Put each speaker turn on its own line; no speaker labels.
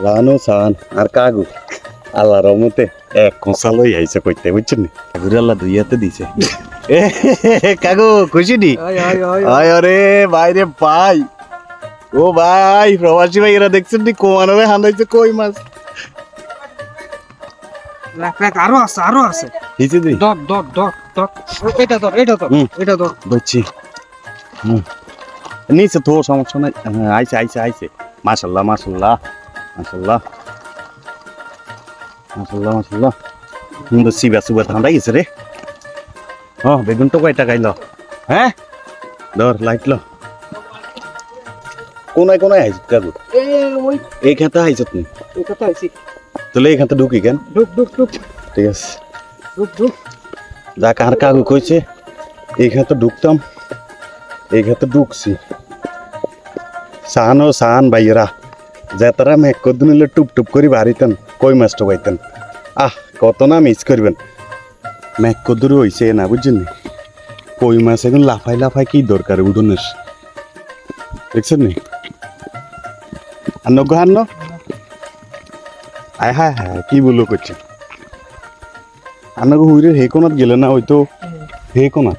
রানু সান আর কাগু আল্লাহর রহমতে এক কোঁচা লই আইছে কইতে বুঝছেন কাগুর আল্লাহ দুইয়াতে দিছে কাগু খুশি নি আয় আরে বাইরে ভাই ও ভাই প্রবাসী ভাই এরা দেখছেন নি কোমানরে হান্দাইছে কই মাছ
আরো আছে
হিচে দি
ধর এটা ধর
বুঝছি নিচে তো সমস্যা নাই আইছে মাশাল্লাহ মাশাল্লাহ মাশাল্লাহ মাশাল্লাহ মাশাল্লাহ সুন্দর সিবা ঠান্ডা গেছে রে বেগুন তো কয়টা খাইল হ্যাঁ ধর লাইট ল কোনায় আইস কাকু এই খেতে আইস তুমি তাহলে এই খেতে ঢুকি কেন ঠিক আছে যা কার কাকু কইছে এই খেতে ঢুকতাম এই খেতে ঢুকছি সান ভাইয়েরা যেতারা মেঘ কদ্দু নিলে টুপ করে বাড়িতেন কই মাছটা পাইতেন কত না মিস করবেন মেঘ কদ্দুর হইছে না বুঝছেন কই মাছ এখন লাফাই কি দরকার উঠোনের দেখছেন নি আন্ন আয় হ্যাঁ কি বললো করছে আন্নাগো হুইরে হে কোনাত গেলে না ওই তো হে কোনাত